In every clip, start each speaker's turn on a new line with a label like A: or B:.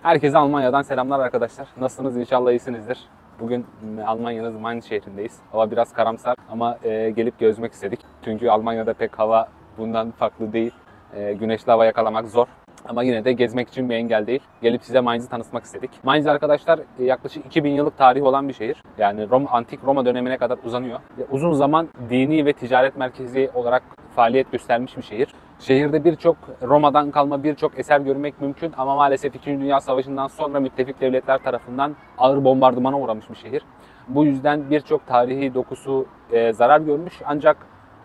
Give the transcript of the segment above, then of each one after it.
A: Herkese Almanya'dan selamlar arkadaşlar. Nasılsınız? İnşallah iyisinizdir. Bugün Almanya'nın Mainz şehrindeyiz. Hava biraz karamsar ama gelip gezmek istedik. Çünkü Almanya'da pek hava bundan farklı değil. Güneşli hava yakalamak zor. Ama yine de gezmek için bir engel değil. Gelip size Mainz'i tanıtmak istedik. Mainz arkadaşlar yaklaşık 2000 yıllık tarihi olan bir şehir. Yani antik Roma dönemine kadar uzanıyor. Uzun zaman dini ve ticaret merkezi olarak faaliyet göstermiş bir şehir. Şehirde birçok Roma'dan kalma birçok eser görmek mümkün ama maalesef 2. Dünya Savaşı'ndan sonra müttefik devletler tarafından ağır bombardımana uğramış bir şehir. Bu yüzden birçok tarihi dokusu zarar görmüş ancak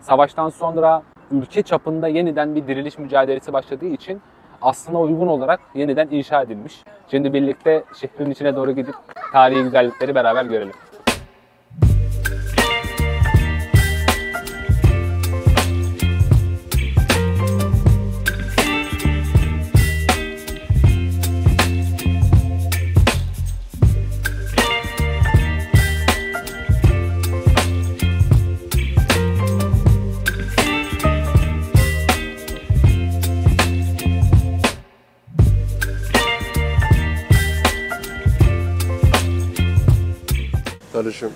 A: savaştan sonra ülke çapında yeniden bir diriliş mücadelesi başladığı için aslına uygun olarak yeniden inşa edilmiş. Şimdi birlikte şehrin içine doğru gidip tarihi güzellikleri beraber görelim.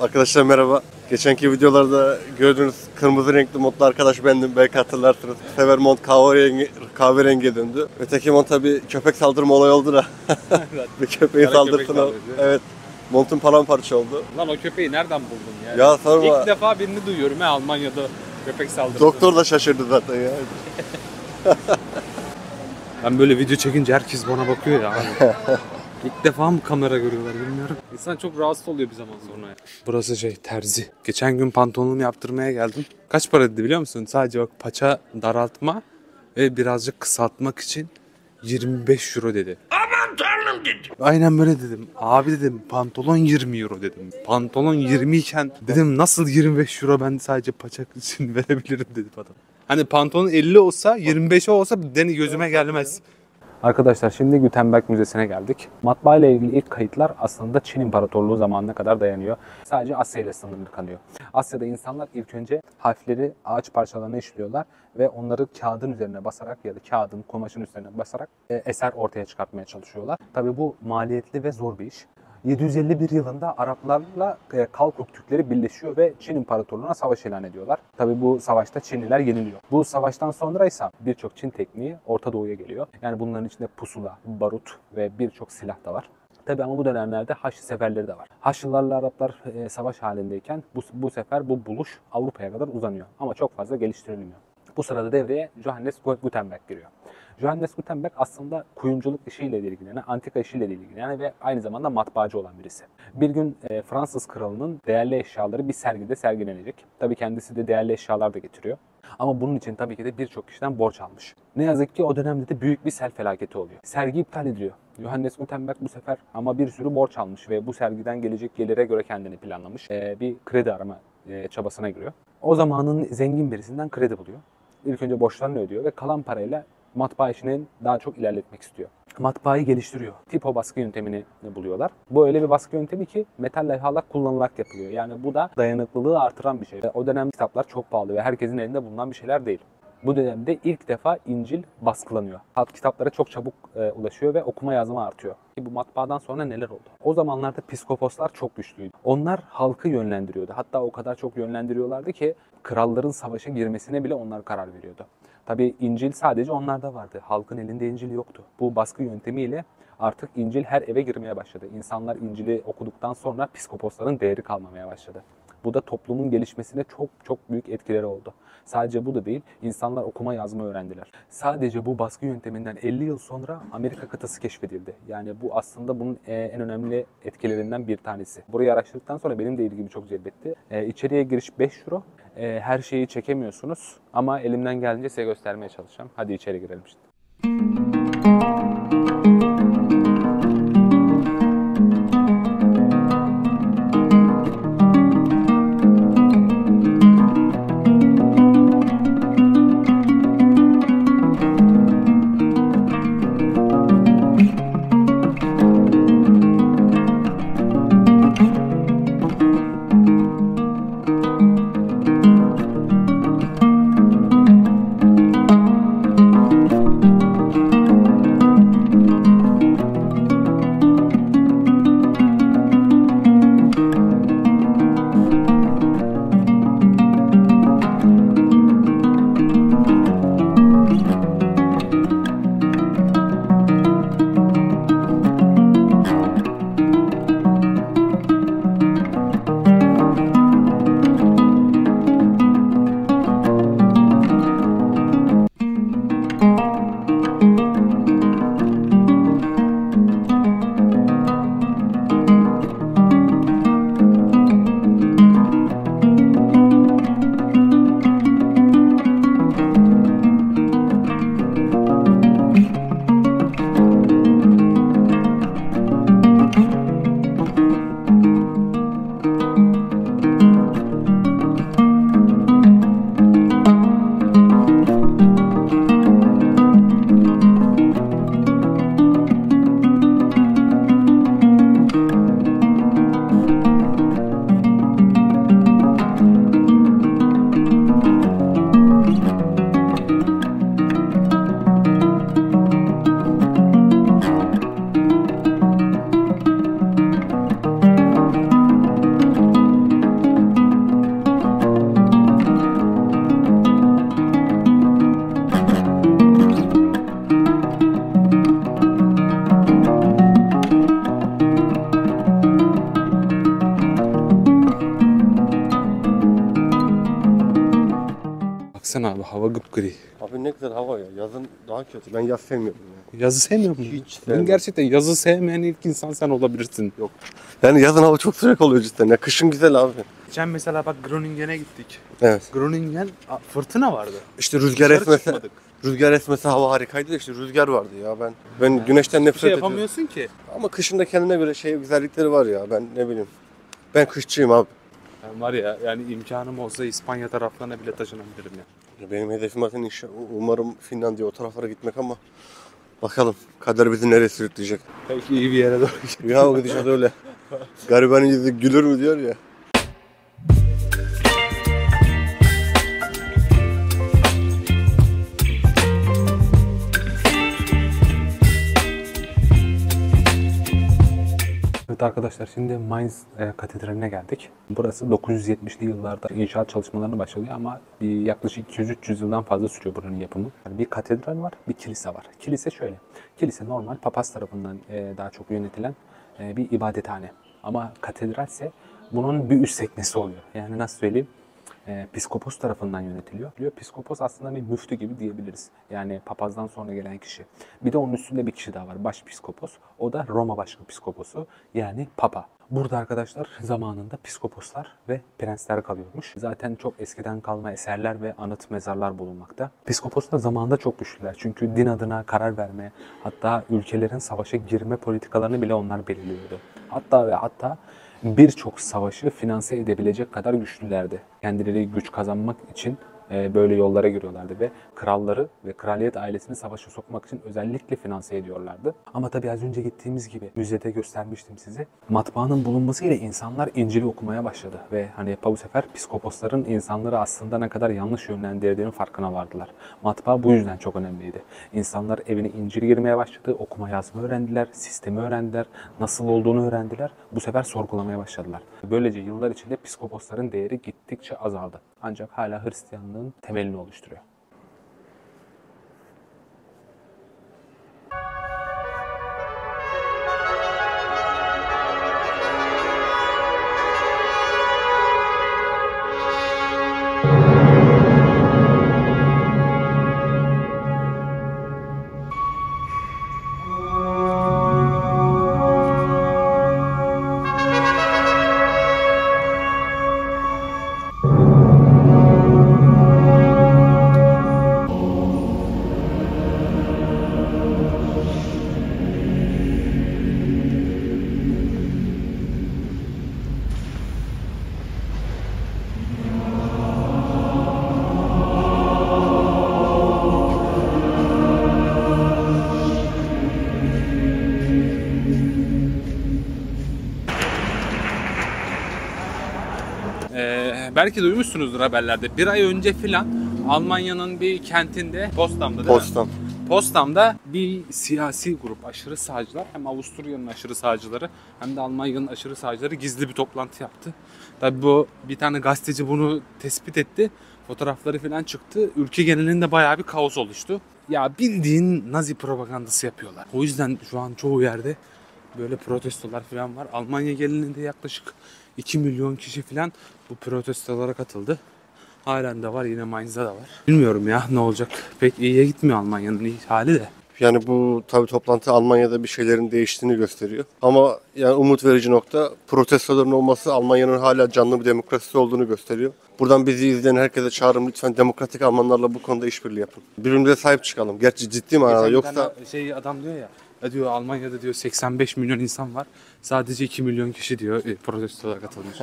B: Arkadaşlar merhaba. Geçenki videolarda gördüğünüz kırmızı renkli montlu arkadaş bendim. Belki hatırlarsınız. Bu sefer mont kahverengiye döndü. Öteki mont tabi köpek saldırma olayı oldu da. Bir köpeğin saldırısına. Evet. Montun paramparça oldu.
A: Lan o köpeği nereden buldun ya?
B: Ya sorma.
A: İlk defa birini duyuyorum Almanya'da köpek saldırısı.
B: Doktor da şaşırdı zaten ya.
A: Ben böyle video çekince herkes bana bakıyor ya. İlk defa mı kamera görüyorlar bilmiyorum. İnsan çok rahatsız oluyor bir zaman sonra ya. Burası terzi. Geçen gün pantolonumu yaptırmaya geldim. Kaç para dedi biliyor musun? Sadece bak paça daraltma ve birazcık kısaltmak için 25 euro dedi. Aman tanrım dedi. Aynen böyle dedim. Abi dedim pantolon 20 euro dedim. Pantolon 20 iken dedim nasıl 25 euro ben sadece paça için verebilirim dedi adam. Hani pantolon 50 olsa 25 olsa gözüme gelmez. Arkadaşlar şimdi Gutenberg Müzesi'ne geldik. Matbaa ile ilgili ilk kayıtlar aslında Çin İmparatorluğu zamanına kadar dayanıyor. Sadece Asya ile sınırlı kalıyor. Asya'da insanlar ilk önce harfleri ağaç parçalarına işliyorlar ve onları kağıdın üzerine basarak ya da kağıdın, kumaşın üzerine basarak eser ortaya çıkartmaya çalışıyorlar. Tabii bu maliyetli ve zor bir iş. 751 yılında Araplarla Kalkuk Türkleri birleşiyor ve Çin İmparatorluğu'na savaş ilan ediyorlar. Tabii bu savaşta Çinliler yeniliyor. Bu savaştan sonra ise birçok Çin tekniği Orta Doğu'ya geliyor. Yani bunların içinde pusula, barut ve birçok silah da var. Tabii ama bu dönemlerde Haçlı seferleri de var. Haçlılarla Araplar savaş halindeyken bu sefer bu buluş Avrupa'ya kadar uzanıyor. Ama çok fazla geliştirilmiyor. Bu sırada devreye Johannes Gutenberg giriyor. Johannes Gutenberg aslında kuyumculuk işiyle ilgilenen, antika işiyle ilgilenen ve aynı zamanda matbaacı olan birisi. Bir gün Fransız kralının değerli eşyaları bir sergide sergilenecek. Tabii kendisi de değerli eşyalar da getiriyor. Ama bunun için tabii ki de birçok kişiden borç almış. Ne yazık ki o dönemde de büyük bir sel felaketi oluyor. Sergi iptal ediliyor. Johannes Gutenberg bu sefer ama bir sürü borç almış ve bu sergiden gelecek gelire göre kendini planlamış. Bir kredi arama çabasına giriyor. O zamanın zengin birisinden kredi buluyor. İlk önce borçlarını ödüyor ve kalan parayla matbaa işini daha çok ilerletmek istiyor. Matbaayı geliştiriyor. Tipo baskı yöntemini buluyorlar. Bu öyle bir baskı yöntemi ki metal levhalar kullanılarak yapılıyor. Yani bu da dayanıklılığı artıran bir şey. O dönem kitaplar çok pahalı ve herkesin elinde bulunan bir şeyler değil. Bu dönemde ilk defa İncil baskılanıyor. Halk kitaplara çok çabuk ulaşıyor ve okuma yazma artıyor. Bu matbaadan sonra neler oldu? O zamanlarda piskoposlar çok güçlüydü. Onlar halkı yönlendiriyordu. Hatta o kadar çok yönlendiriyorlardı ki kralların savaşa girmesine bile onlar karar veriyordu. Tabii İncil sadece onlarda vardı. Halkın elinde İncil yoktu. Bu baskı yöntemiyle artık İncil her eve girmeye başladı. İnsanlar İncil'i okuduktan sonra piskoposların değeri kalmamaya başladı. Bu da toplumun gelişmesine çok büyük etkileri oldu. Sadece bu da değil, insanlar okuma yazma öğrendiler. Sadece bu baskı yönteminden 50 yıl sonra Amerika kıtası keşfedildi. Yani bu aslında bunun en önemli etkilerinden bir tanesi. Burayı araştırdıktan sonra benim de ilgimi çok celbetti. İçeriye giriş 5 euro. Her şeyi çekemiyorsunuz ama elimden geldiğince size göstermeye çalışacağım. Hadi içeri girelim işte. baksana abi, hava gıpgri.
B: Abi ne güzel hava ya. Yazın daha kötü. Ben yaz sevmiyorum ya.
A: Yazı sevmiyor musun?
B: Hiç
A: Ben
B: sevmem.
A: gerçekten yazı sevmeyen ilk insan sen olabilirsin.
B: Yok. Yani yazın hava çok sıcak oluyor cidden ya. Kışın güzel abi.
A: Geçen mesela bak Groningen'e gittik.
B: Evet.
A: Groningen fırtına vardı.
B: İşte rüzgar
A: Dışarı
B: esmese,
A: çıkmadık.
B: rüzgar esmese hava harikaydı da işte rüzgar vardı ya. Ben güneşten
A: Bir
B: nefret
A: şey
B: ediyorum.
A: yapamıyorsun ki.
B: Ama kışın da kendine göre güzellikleri var ya. Ben ne bileyim. Ben kışçıyım abi.
A: Ben var ya, yani imkanım olsa İspanya taraflarına bile taşınabilirim ya.
B: Benim hedefim zaten umarım Finlandiya o taraflara gitmek ama bakalım kader bizi nereye sürükleyecek.
A: Belki iyi bir yere doğru
B: Ya o gidişat öyle. Garibanın yüzü gülür mü diyor ya.
A: Evet arkadaşlar, şimdi Mainz Katedrali'ne geldik. Burası 970'li yıllarda inşaat çalışmalarına başlıyor ama yaklaşık 200-300 yıldan fazla sürüyor buranın yapımı. Yani bir katedral var, bir kilise var. Kilise şöyle, kilise normal papaz tarafından daha çok yönetilen bir ibadethane. Ama katedral ise bunun bir üst sekmesi oluyor. Yani nasıl söyleyeyim? Piskopos tarafından yönetiliyor. Piskopos aslında bir müftü gibi diyebiliriz. Yani papazdan sonra gelen kişi. Bir de onun üstünde bir kişi daha var. Başpiskopos. O da Roma Başpiskoposu. Yani Papa. Burada arkadaşlar zamanında piskoposlar ve prensler kalıyormuş. Zaten çok eskiden kalma eserler ve anıt mezarlar bulunmakta. Piskoposlar zamanında çok güçlüler. Çünkü din adına karar verme, hatta ülkelerin savaşa girme politikalarını bile onlar belirliyordu. Hatta birçok savaşı finanse edebilecek kadar güçlülerdi. Kendileri güç kazanmak için böyle yollara giriyorlardı ve kralları ve kraliyet ailesini savaşa sokmak için özellikle finanse ediyorlardı. Ama tabii az önce gittiğimiz gibi müzede göstermiştim size. Matbaanın bulunmasıyla insanlar İncil'i okumaya başladı ve hani bu sefer piskoposların insanları aslında ne kadar yanlış yönlendirdiğinin farkına vardılar. Matbaa bu yüzden çok önemliydi. İnsanlar evine İncil girmeye başladı, okuma yazma öğrendiler, sistemi öğrendiler, nasıl olduğunu öğrendiler. Bu sefer sorgulamaya başladılar. Böylece yıllar içinde piskoposların değeri gittikçe azaldı. Ancak hala Hristiyanlığın temelini oluşturuyor. Belki duymuşsunuzdur haberlerde. Bir ay önce filan Almanya'nın bir kentinde, Potsdam'da değil mi? Potsdam'da bir siyasi grup, aşırı sağcılar, hem Avusturya'nın aşırı sağcıları hem de Almanya'nın aşırı sağcıları gizli bir toplantı yaptı. Tabii bu bir tane gazeteci bunu tespit etti. Fotoğrafları falan çıktı. Ülke genelinde bayağı bir kaos oluştu. Ya bildiğin Nazi propagandası yapıyorlar. O yüzden şu an çoğu yerde böyle protestolar falan var. Almanya genelinde yaklaşık 2 milyon kişi falan bu protestolara katıldı. Halen de var, yine Mainz'da da var. Bilmiyorum ya ne olacak. Pek iyiye gitmiyor Almanya'nın hali de.
B: Yani bu tabii toplantı Almanya'da bir şeylerin değiştiğini gösteriyor. Ama yani umut verici nokta protestoların olması Almanya'nın hala canlı bir demokrasisi olduğunu gösteriyor. Buradan bizi izleyen herkese çağrım, lütfen demokratik Almanlarla bu konuda işbirliği yapın. Birbirimize sahip çıkalım. Gerçi ciddi manada yoksa...
A: Adam diyor ya diyor Almanya'da diyor 85 milyon insan var. Sadece 2 milyon kişi diyor protestolara katılmış.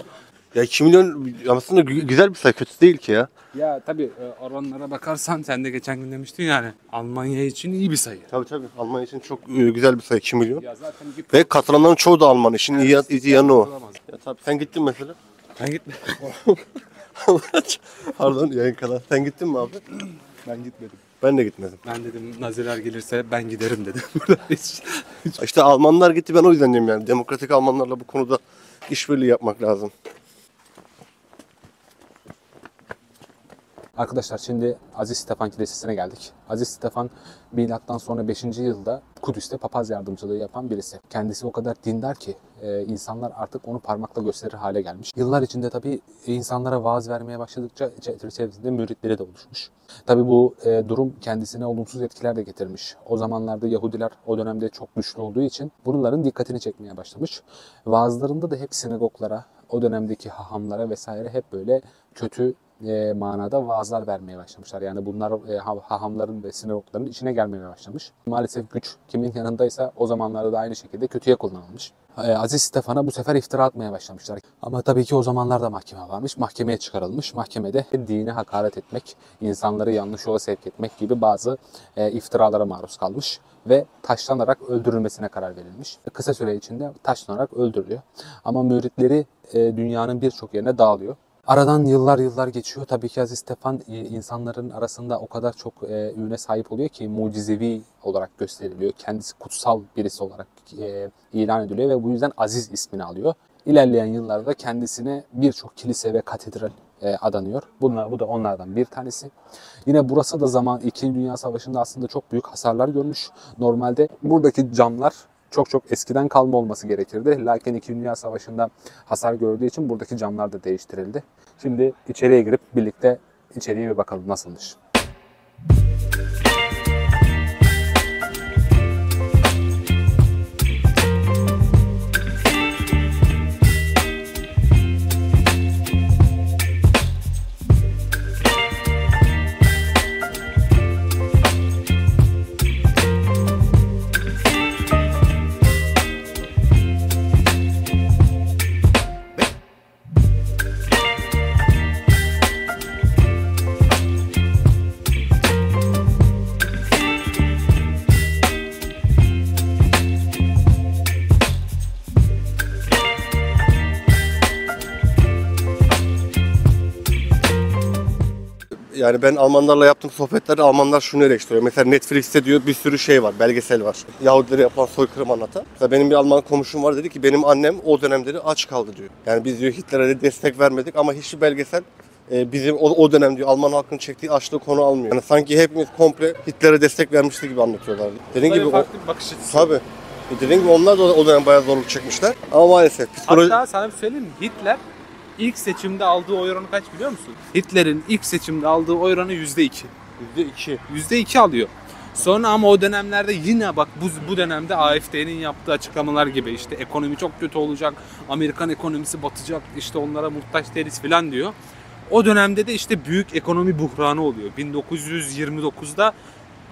B: Ya 2 milyon aslında güzel bir sayı, kötü değil ki ya.
A: Ya tabii oranlara bakarsan sen de geçen gün demiştin yani Almanya için iyi bir sayı.
B: Tabii Almanya için çok güzel bir sayı 2 milyon.
A: Ya zaten
B: Ve katılanların çoğu da Alman. İşin iyi yanı o. Ya tabii sen gittin mesela.
A: Ben gitmedim.
B: Pardon yayın kadar. Sen gittin mi abi?
A: Ben gitmedim.
B: Ben de gitmedim.
A: Ben dedim Naziler gelirse ben giderim dedim.
B: İşte Almanlar gitti, ben o yüzden diyorum yani. Demokratik Almanlarla bu konuda işbirliği yapmak lazım.
A: Arkadaşlar şimdi Aziz Stefan Kilisesi'ne geldik. Aziz Stefan milattan sonra 5. yılda Kudüs'te papaz yardımcılığı yapan birisi. Kendisi o kadar dindar ki insanlar artık onu parmakla gösterir hale gelmiş. Yıllar içinde tabii insanlara vaaz vermeye başladıkça içerisinde müritleri de oluşmuş. Tabii bu durum kendisine olumsuz etkiler de getirmiş. O zamanlarda Yahudiler o dönemde çok güçlü olduğu için bunların dikkatini çekmeye başlamış. Vaazlarında da hep sinagoglara, o dönemdeki hahamlara vesaire hep böyle kötü manada vaazlar vermeye başlamışlar. Yani bunlar hahamların ve sinagogların içine gelmeye başlamış. Maalesef güç kimin yanındaysa o zamanlarda da aynı şekilde kötüye kullanılmış. Aziz Stefan'a bu sefer iftira atmaya başlamışlar. Ama tabii ki o zamanlarda mahkeme varmış. Mahkemeye çıkarılmış. Mahkemede dine hakaret etmek, insanları yanlış yola sevk etmek gibi bazı iftiralara maruz kalmış ve taşlanarak öldürülmesine karar verilmiş. Kısa süre içinde taşlanarak öldürülüyor. Ama müritleri dünyanın birçok yerine dağılıyor. Aradan yıllar geçiyor. Tabii ki Aziz Stefan insanların arasında o kadar çok ününe sahip oluyor ki mucizevi olarak gösteriliyor. Kendisi kutsal birisi olarak ilan ediliyor ve bu yüzden Aziz ismini alıyor. İlerleyen yıllarda kendisine birçok kilise ve katedral adanıyor. Bu da onlardan bir tanesi. Yine burası da 2. Dünya Savaşı'nda aslında çok büyük hasarlar görmüş. Normalde buradaki camlar çok eskiden kalma olması gerekirdi. Lakin 2. Dünya Savaşı'nda hasar gördüğü için buradaki camlar da değiştirildi. Şimdi içeriye girip birlikte içeriye bir bakalım nasılmış.
B: Yani ben Almanlarla yaptığım sohbetlerde Almanlar şunu eleştiriyor. Mesela Netflix'te diyor bir sürü şey var, belgesel var. Yahudilere yapılan soykırım anlatan. Mesela benim bir Alman komşum var, dedi ki benim annem o dönemleri aç kaldı diyor. Yani biz diyor Hitler'e de destek vermedik ama hiçbir belgesel bizim o dönem diyor Alman halkının çektiği açlığı konu almıyor. Yani sanki hepimiz komple Hitler'e destek vermişti gibi anlatıyorlar. Dediğim gibi
A: farklı bir bakış açısı.
B: Tabii. Dediğim gibi onlar da o dönem bayağı zorluk çekmişler. Ama maalesef
A: Hatta sana bir söyleyeyim mi? Hitler ilk seçimde aldığı oy oranı kaç biliyor musun? Hitler'in ilk seçimde aldığı oy oranı %2.
B: %2.
A: %2 alıyor. Sonra ama o dönemlerde yine bak bu dönemde AfD'nin yaptığı açıklamalar gibi işte ekonomi çok kötü olacak, Amerikan ekonomisi batacak, işte onlara muhtaç değiliz falan diyor. O dönemde de işte büyük ekonomi buhranı oluyor. 1929'da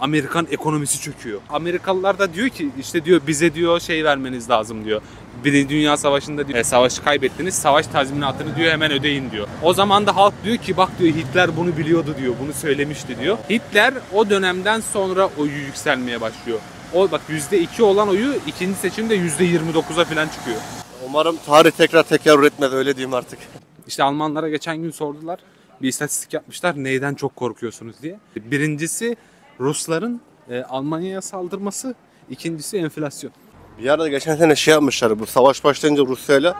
A: Amerikan ekonomisi çöküyor. Amerikalılar da diyor ki işte diyor bize diyor şey vermeniz lazım diyor. Birinci Dünya Savaşı'nda diyor, savaşı kaybettiniz, savaş tazminatını diyor hemen ödeyin diyor. O zaman da halk diyor ki bak diyor Hitler bunu biliyordu diyor, bunu söylemişti diyor. Hitler o dönemden sonra oyu yükselmeye başlıyor. O bak %2 olan oyu ikinci seçimde %29'a falan çıkıyor.
B: Umarım tarih tekrar etmez, öyle diyeyim artık.
A: İşte Almanlara geçen gün sordular. Bir istatistik yapmışlar. Neyden çok korkuyorsunuz diye. Birincisi Rusların Almanya'ya saldırması. İkincisi enflasyon.
B: Bir arada geçen sene şey yapmışlar, bu savaş başlayınca Rusya'yla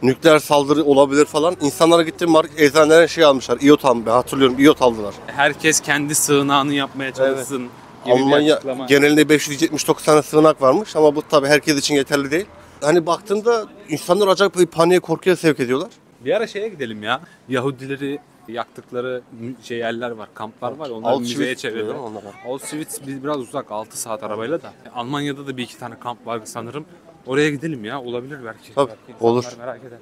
B: nükleer saldırı olabilir falan. İnsanlara gittim eczanelere şey almışlar, iyot almışlar. Ben hatırlıyorum, iyot aldılar.
A: Herkes kendi sığınağını yapmaya çalışsın gibi
B: Almanya
A: bir
B: genelinde 579 tane sığınak varmış ama bu tabii herkes için yeterli değil. Hani baktığında insanlar acayip bir paniğe, korkuya sevk ediyorlar.
A: Bir ara şeye gidelim ya. Yahudileri yaktıkları yerler var, kamplar var. Onları müzeye çevirdi. Auschwitz biraz uzak, 6 saat arabayla da. Almanya'da da bir iki tane kamp var sanırım. Oraya gidelim ya, olabilir belki.
B: Tabii,
A: belki
B: olur.
A: Merak eder.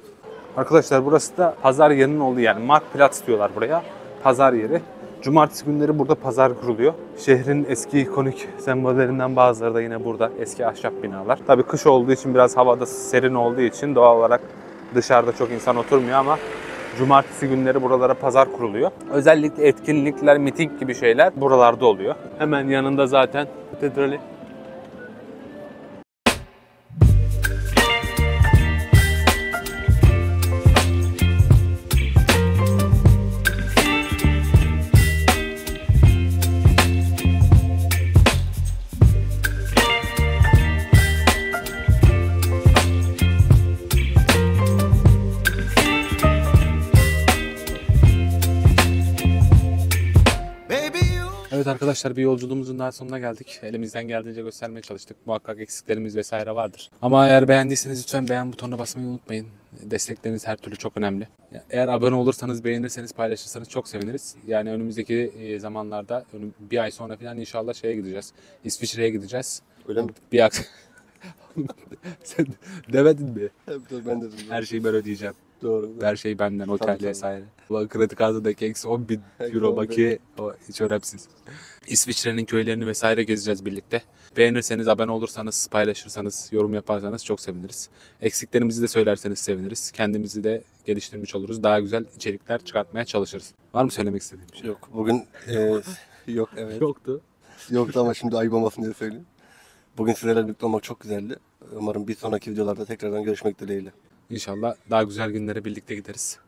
A: Arkadaşlar burası da pazar yerinin olduğu yani. Marktplatz diyorlar buraya. Pazar yeri. Cumartesi günleri burada pazar kuruluyor. Şehrin eski ikonik sembollerinden bazıları da yine burada. Eski ahşap binalar. Tabii kış olduğu için biraz havada serin olduğu için doğal olarak dışarıda çok insan oturmuyor ama cumartesi günleri buralara pazar kuruluyor. Özellikle etkinlikler, miting gibi şeyler buralarda oluyor. Hemen yanında zaten katedrali. Evet arkadaşlar, bir yolculuğumuzun daha sonuna geldik. Elimizden geldiğince göstermeye çalıştık. Muhakkak eksiklerimiz vesaire vardır. Ama eğer beğendiyseniz lütfen beğen butonuna basmayı unutmayın. Destekleriniz her türlü çok önemli. Eğer abone olursanız, beğenirseniz, paylaşırsanız çok seviniriz. Yani önümüzdeki zamanlarda, bir ay sonra falan inşallah şeye gideceğiz. İsviçre'ye gideceğiz.
B: Öyle mi?
A: Bir Sen demedin mi?
B: Ben dedim.
A: Her şeyi ben ödeyeceğim.
B: Doğru.
A: Her şey benden, otel
B: Tabii, tabii.
A: vesaire. Ulan kredi kartındaki eksi 10.000 euro bakiye, o hiç önemsiz. İsviçre'nin köylerini vesaire gezeceğiz birlikte. Beğenirseniz, abone olursanız, paylaşırsanız, yorum yaparsanız çok seviniriz. Eksiklerimizi de söylerseniz seviniriz. Kendimizi de geliştirmiş oluruz. Daha güzel içerikler çıkartmaya çalışırız. Var mı söylemek istediğim bir şey?
B: Yok. Bugün yok evet.
A: Yoktu.
B: Yoktu ama şimdi ayıp olmasın diye söyleyeyim. Bugün sizlerle birlikte olmak çok güzeldi. Umarım bir sonraki videolarda tekrardan görüşmek dileğiyle.
A: İnşallah daha güzel günlere birlikte gideriz.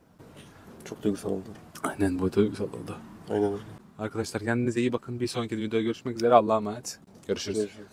B: Çok duygusal oldu.
A: Aynen, bu duygusal oldu.
B: Aynen öyle.
A: Arkadaşlar kendinize iyi bakın. Bir sonraki videoda görüşmek üzere. Allah'a emanet. Görüşürüz.
B: Görüşürüz.